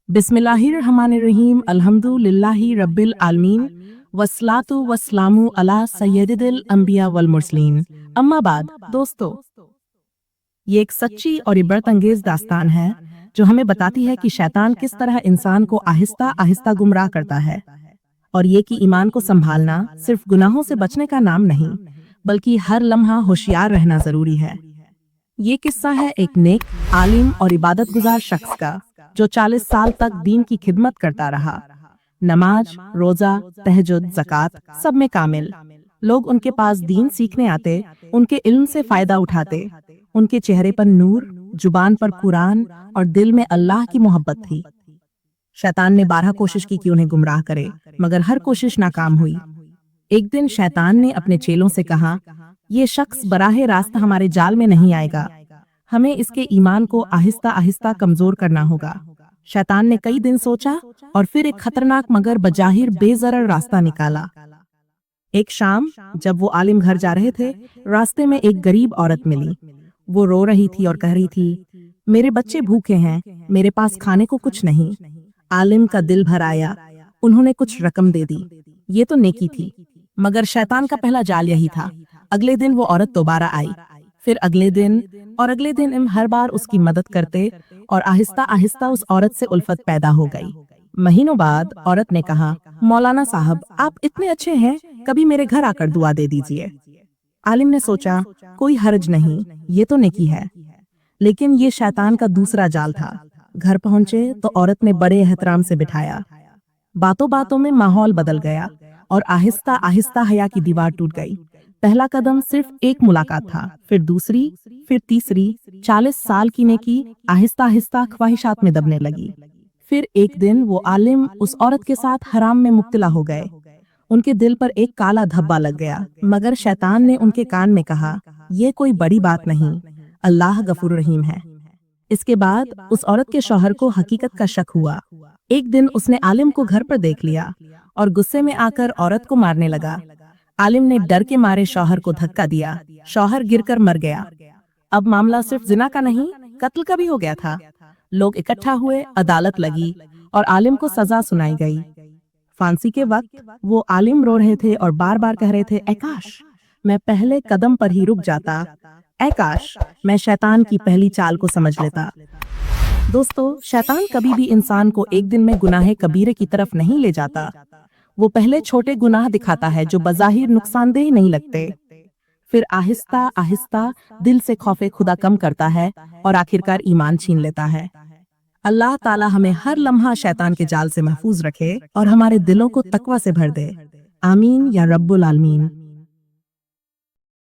बिस्मिल्लाहिर्रहमानिर्रहीम अल्हम्दुलिल्लाहि रब्बिल आलमीन वस्सलातु वस्सलामु अला सय्यदिल अंबिया वल मुरसलीन। अम्मा बाद दोस्तों, ये एक सच्ची और इबरत अंगेज दास्तान है जो हमें बताती है कि शैतान किस तरह इंसान को आहिस्ता आहिस्ता गुमराह करता है, और ये कि ईमान को संभालना सिर्फ गुनाहों से बचने का नाम नहीं, बल्कि हर लम्हा होशियार रहना जरूरी है। ये किस्सा है एक नेक, आलिम और इबादत गुजार शख्स का जो 40 साल तक दीन की खिदमत करता रहा। नमाज, रोजा, तहज्जुद, ज़कात सब में कामिल। लोग उनके पास दीन सीखने आते, उनके इल्म से फायदा उठाते। उनके चेहरे पर नूर, जुबान पर कुरान और दिल में अल्लाह की मोहब्बत थी। शैतान ने 12 कोशिश की कि उन्हें गुमराह करे, मगर हर कोशिश नाकाम हुई। एक दिन शैतान ने अपने चेलों से कहा, ये शख्स बराहे रास्ता हमारे जाल में नहीं आएगा, हमें इसके ईमान को आहिस्ता आहिस्ता कमजोर करना होगा। शैतान ने कई दिन सोचा और फिर एक खतरनाक मगर बजाहिर बेजरर रास्ता निकाला। एक शाम जब वो आलिम घर जा रहे थे, रास्ते में एक गरीब औरत मिली। वो रो रही थी और कह रही थी, मेरे बच्चे भूखे हैं, मेरे पास खाने को कुछ नहीं। आलिम का दिल भर आया, उन्होंने कुछ रकम दे दी। ये तो नेकी थी, मगर शैतान का पहला जाल यही था। अगले दिन वो औरत दोबारा आई, फिर अगले दिन और अगले दिन हर बार उसकी मदद करते और आहिस्ता आहिस्ता उस औरत से उल्फत पैदा हो गई। महीनों बाद औरत ने कहा, मौलाना साहब आप इतने अच्छे हैं, कभी मेरे घर आकर दुआ दे दीजिए। आलिम ने सोचा, कोई हर्ज नहीं, ये तो नेकी है। लेकिन ये शैतान का दूसरा जाल था। घर पहुंचे तो औरत ने बड़े एहतराम से बिठाया। बातों बातों में माहौल बदल गया और आहिस्ता आहिस्ता हया की दीवार टूट गई। पहला कदम सिर्फ एक मुलाकात था, फिर दूसरी, फिर तीसरी। 40 साल की नेकी आहिस्ता आहिस्ता ख्वाहिशात में दबने लगी। फिर एक दिन वो आलिम उस औरत के साथ हराम में मुब्तला हो गए। उनके दिल पर एक काला धब्बा लग गया, मगर शैतान ने उनके कान में कहा, ये कोई बड़ी बात नहीं, अल्लाह गफूर रहीम है। इसके बाद उस औरत के शौहर को हकीकत का शक हुआ। एक दिन उसने आलिम को घर पर देख लिया और गुस्से में आकर औरत को मारने लगा। आलिम ने डर के मारे शौहर को धक्का दिया, शौहर गिरकर मर गया। अब मामला सिर्फ जिना का नहीं, कत्ल का भी हो गया था। लोग इकट्ठा हुए, अदालत लगी और आलिम को सजा सुनाई गई। फांसी के वक्त वो आलिम रो रहे थे और बार बार कह रहे थे, ऐ काश मैं पहले कदम पर ही रुक जाता, ऐ काश मैं शैतान की पहली चाल को समझ लेता। दोस्तों, शैतान कभी भी इंसान को एक दिन में गुनाहे कबीरे की तरफ नहीं ले जाता। वो पहले छोटे गुनाह दिखाता है जो बज़ाहिर नुकसानदेह नहीं लगते, फिर आहिस्ता आहिस्ता दिल से खौफे खुदा कम करता है और आखिरकार ईमान छीन लेता है। अल्लाह ताला हमें हर लम्हा शैतान के जाल से महफूज रखे और हमारे दिलों को तकवा से भर दे। आमीन या रब्बुल आलमीन।